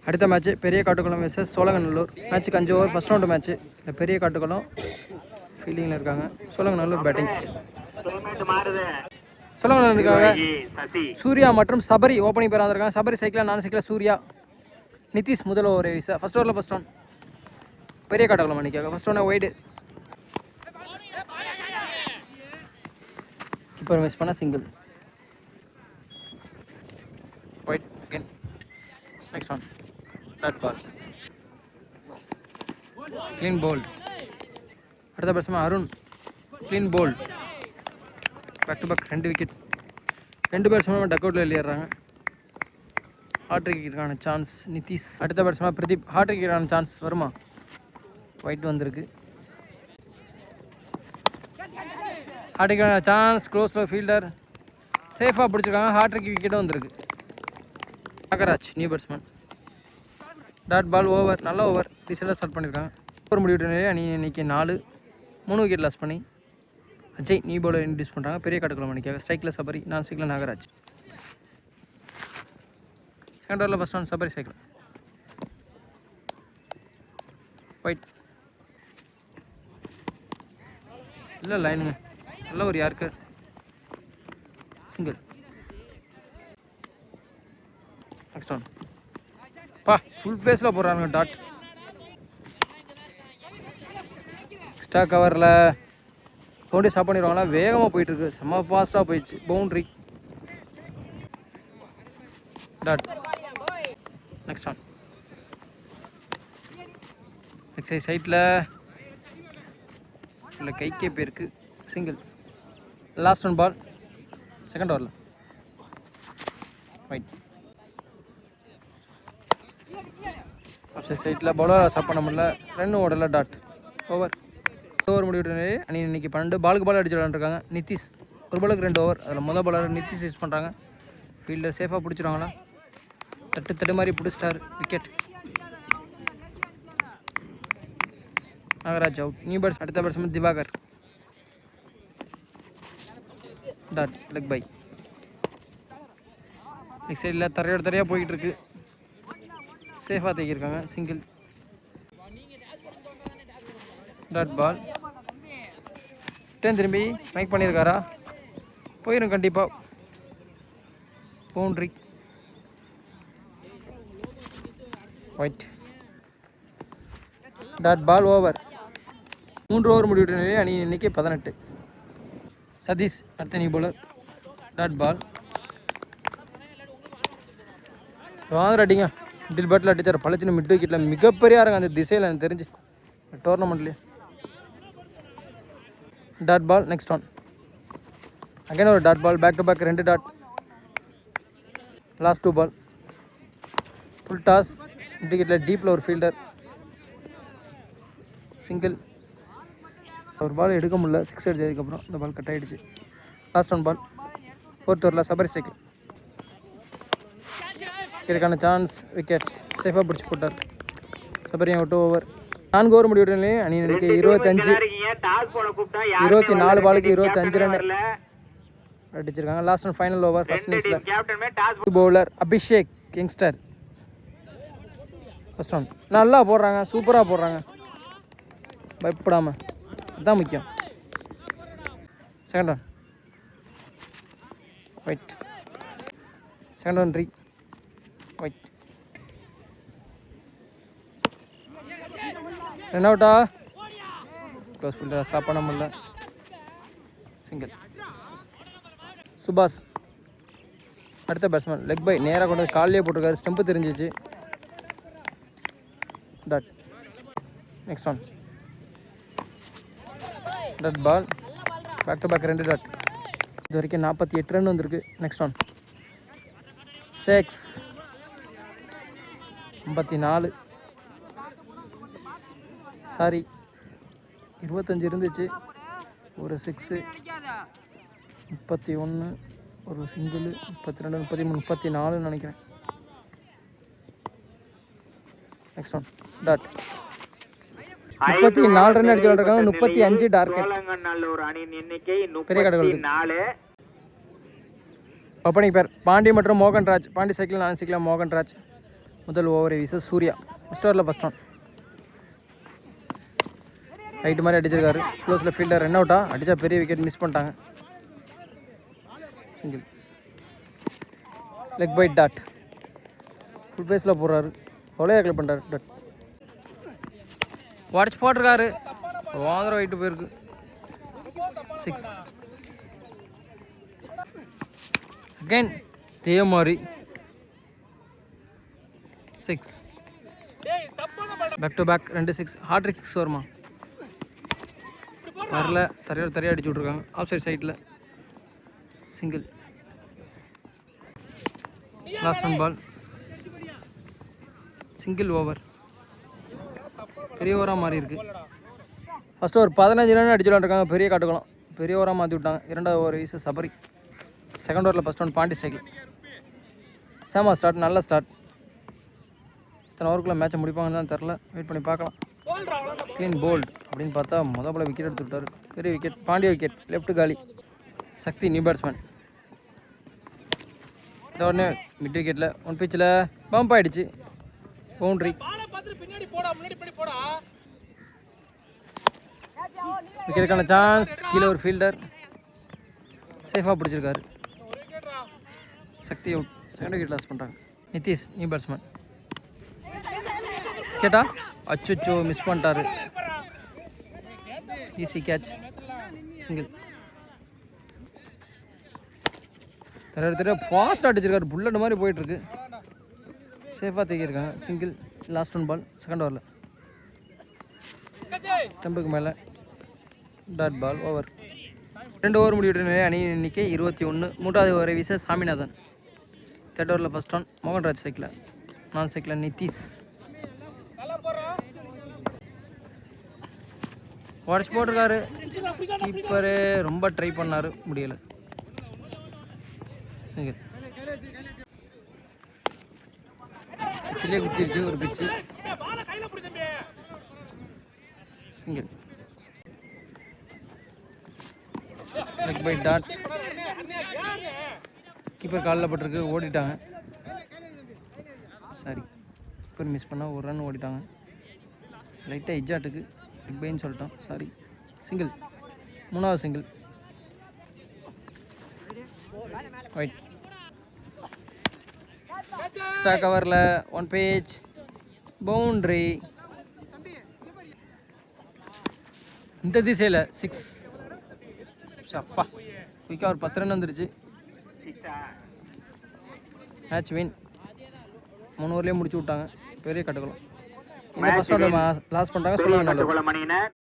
அடுத்த மேட்ச் பெரிய காட்டுக்குளம் வெர்சஸ் சோழங்கநல்லூர். மேட்ச்சுக்கு 5 ஓவர் ஃபர்ஸ்ட் ரவுண்டு மேட்ச்சு. இந்த பெரிய காட்டுக்குளம் ஃபீல்டிங்கில் இருக்காங்க, சோழங்கநல்லூர் பேட்டிங். சோழங்கநல்லூருக்காக சூர்யா மற்றும் சபரி ஓப்பனிங் பேர் வந்திருக்காங்க. சபரி சைக்கிள், நான் சைக்கிள், சூர்யா, நிதிஷ் முதல் ஓவர் வீச. ஃபர்ஸ்ட் ஓவரில் ஃபர்ஸ்ட் ரவுண்ட் பெரிய காட்டுக்குளம் அணிக்காக. First round wide, keeper miss பண்ண single. Wide again. Next one dot ball, clean bowled. அடுத்த batsman Arun, clean bowled. Back to back 2 wicket. 2 பேட்ஸ்மேனும் டக் அவுட்டில் வெளியேறாங்க. ஹாட்ரிக்கான சான்ஸ் நிதிஷ். அடுத்த பேட்ஸ்மேன் பிரதீப், ஹாட்ரிக்கான சான்ஸ் வருமா? ஒயிட் வந்திருக்கு. ஹாட்ரிக்கான சான்ஸ், க்ளோஸில் ஃபீல்டர் சேஃபாக பிடிச்சிருக்காங்க. ஹாட்ரிக் விக்கெட்டும் வந்திருக்கு. Nagaraj new batsman. Dot ball, over, நல்ல ஓவர், டீசெண்டாக ஸ்டார்ட் பண்ணியிருக்காங்க. ஓவர் முடிவிட்ட நிலையில் அணி இன்னைக்கு 3 விக்கெட் லாஸ் பண்ணி அஜய் நியூ பவுலர் இன்ட்ரடியூஸ் பண்ணுறாங்க பெரிய காட்டுக்குளம் அணிக்காக. ஸ்ட்ரைக்கில் சபரி, நான் சைக்கிள் நாகராஜ். செகண்ட் ஓவரில் ஃபர்ஸ்ட் ஒன் சபரி சைக்கிள். ஒயிட் இல்லை லைனுங்க, நல்ல ஒரு yorker, single. Next one full பேஸில் போடுறாங்க டாட். எக்ஸ்ட்ரா கவரில் பவுண்டரி ஸ்டாப் பண்ணிடுவாங்களா? வேகமாக போயிட்டுருக்கு, செம்ம ஃபாஸ்ட்டாக போயிடுச்சு. Boundary, dot. Next one next சைட்டில் இல்லை கைக்கே போயிருக்கு, single. Last one ball second ஓவரில். ஒயிட் சைட்டில் பவுலர் ஸ்டாப் பண்ண முடியல, ரன் ஓடல, டாட். ஓவர். ஓவர் முடிவிட்டு அணி இன்னைக்கு 12 பாலுக்கு பால் அடிச்சு விளாண்டுருக்காங்க. நிதிஷ் ஒரு பாலுக்கு 2 ஓவர். அதில் முதல் பாலர் நிதிஷ் யூஸ் பண்ணுறாங்க. ஃபீல்டர் சேஃபாக பிடிச்சிருவாங்களா? தட்டு மாதிரி பிடிச்சிட்டார், wicket. Nagaraj out. New bats. அடுத்த batsman Diwakar, dot, leg bye. Next சைடில் தரையாக போய்கிட்டு இருக்கு, சேஃபாக தேக்கியிருக்காங்க, சிங்கிள். Dot ball. திரும்பி மேக் பண்ணியிருக்காரா? போயிடும் கண்டிப்பாக. Boundary. Wide. Dot ball, over. 3 over முடிவிட்ட நிலையில் அணி இன்னைக்கு 18. சதீஷ் அடுத்த நியூ பவுலர். Dot ball. வாங்க அடிங்க, மிடில் பேட்டில் அடித்தார் பழச்சின்னு. மிட் விக்கெட்டில் மிகப்பெரிய இருங்க அந்த திசையில் எனக்கு தெரிஞ்சு டோர்னமெண்ட்லேயே. Dot ball. Next one again ஒரு dot ball. Back to back 2 dot. Last 2 ball. Full toss. Mid விக்கெட்டில் டீப்பில் ஒரு ஃபீல்டர், சிங்கிள். ஒரு பால் எடுக்க முடியல, 6 அடிச்சதுக்கப்புறம் இந்த பால் கட் ஆகிடுச்சு. Last 1 ball. 4th ஓவரில் சபரி சைக்கிள். இதுக்கான சான்ஸ், விக்கெட். சேஃபாக பிடிச்சி போட்டார் சபரி. அவுட். ஓவர். 4 ஓவர் முடிவுடனே அணி இன்னைக்கு 24 பாலுக்கு 25 ரன் அடிச்சிருக்காங்க. Last and final over first இன்னிங்ஸில் bowler Abhishek youngster. First one நல்லா போடுறாங்க, சூப்பராக போடுறாங்க, பயப்படாமல், அதுதான் முக்கியம். Second one wide. Second one wide. Run அவுட்டா? க்ளோஸ் ஃபீல்டர் ஸ்டாப் பண்ண முடியல, சிங்கிள். சுபாஷ் அடுத்த பேட்ஸ்மேன். லெக் பை நேராக கொண்டு காலையே போட்டிருக்காரு, ஸ்டெம்பு தெரிஞ்சிச்சு, dot. Next one dot ball. Back to back 2 dot. இது வரைக்கும் 48 ரன் வந்திருக்கு. நெக்ஸ்ட் ஒன் 6 54 சாரி 25 இருந்துச்சு, ஒரு 6 31 ஒரு சிங்கிள் 32 33 34 நினைக்கிறேன். Next one dot. 34 ரன் அடிச்சு விளையாடுறாங்க. 35 டார்கெட். பெரிய கடைகளுக்கு ஓப்பனிங் பேர் பாண்டி மற்றும் மோகன்ராஜ். பாண்டி சைக்கிள், நான் சைக்கிள், மோகன்ராஜ். முதல் ஓவரை வீச சூர்யா. ஃபஸ்ட் ஓவரில் ஃபஸ்ட் ஒன். ரைட்டு மாதிரி அடிச்சிருக்காரு. க்ளோஸில் ஃபீல்டர் ரன் அவுட்டா அடித்தா பெரிய விக்கெட் மிஸ் பண்ணிட்டாங்க. Single. Leg by dot. Full பேஸில் போடுறாரு. ஒலையா கிளப் பண்ணுறாரு டாட். உடச்சி போட்டிருக்காரு. வாந்தர வைட்டு போயிருக்கு. 6. அகைன் இதே மாதிரி 6. Back to back 2 6. ஹார்ட்ரிக் 6 வருமா? வரல. தரையாக அடிச்சு விட்ருக்காங்க ஆஃப் சைட் சைடில். Single. Last one ball. Single over. பெரிய ஓவராக மாறி இருக்கு. ஃபஸ்ட்டு ஒரு 15 ரன் அடிச்சு விளாண்டுருக்காங்க பெரிய காட்டுக்குளம். பெரிய ஓவராக மாற்றி விட்டாங்க. இரண்டாவது ஓவர் வீச சபரி. செகண்ட் ஓவரில் ஃபஸ்ட் ஒன் பாண்டி சைக்கிள். சேமா ஸ்டார்ட். நல்ல ஸ்டார்ட். இத்தனை ஓவருக்குள்ளே மேட்சை முடிப்பாங்கன்னு தான் தெரில. வெயிட் பண்ணி பார்க்கலாம். க்ளீன் போல்ட் அப்படின்னு பார்த்தா முதல்ல விக்கெட் எடுத்து விட்டார். பெரிய விக்கெட். பாண்டிய விக்கெட். லெஃப்ட் காலி. Sakthi new batsman. இந்த உடனே மிட் விக்கெட்டில் ஒன் பிச்சில் பம்ப் ஆகிடுச்சு. பவுண்ட்ரி. விக்கெட்டுக்கான சான்ஸ். கீழே ஒரு ஃபீல்டர் சேஃபாக பிடிச்சிருக்காரு. Sakthi out. Second wicket loss பண்ணுறாங்க. Nitish new batsman. கேட்டா அச்சோ மிஸ் பண்ணிட்டாரு. Easy catch. சிங்கிள். தெரிய ஃபாஸ்ட்டாக அடிச்சிருக்காரு. புல்லட் மாதிரி போயிட்டுருக்கு. சேஃபாக தூக்கியிருக்காங்க. Single. Last one ball second ஓவரில். ஸ்டம்புக்கு மேலே டாட் பால். ஓவர். 2 ஓவர் முடிவிட்ட அணியின் எண்ணிக்கை 21. மூன்றாவது ஓவரை வீச சாமிநாதன். தேர்ட் ஓவரில் ஃபஸ்ட் ஒன் மோகன்ராஜ் சைக்கிள். நான் சைக்கிள் நிதிஷ். உடச்சி போட்டிருக்காரு. கீப்பரு ரொம்ப ட்ரை பண்ணார், முடியலை. சிங்கிள். பிச்சிலே குத்திருச்சு ஒரு பிச்சு. Single. Leg by dot. Keeper காலில் பட்டிருக்கு. ஓடிட்டாங்க. சாரி, கீப்பர் மிஸ் பண்ணால் ஒரு ரன் ஓடிட்டாங்க. லைட்டாக எஜ்ஜாட்டுக்கு லெக் பைன்னு சொல்லிட்டோம். சாரி. சிங்கிள். மூணாவது சிங்கிள். ஒயிட். ஸ்டாக் கவரில் 1 பேஜ். பவுண்ட்ரி. இந்த திசையில் 6. அப்பா குயிக்காக ஒரு 10 ரன் வந்துருச்சு. Match win. 3 ஓவர்லேயே முடிச்சு விட்டாங்க. பெரிய கட்டுக்கலாம். இந்த ஃபர்ஸ்ட் ஓவர் லாஸ் பண்ணிட்டாங்க. சொல்ல வேண்டாம்.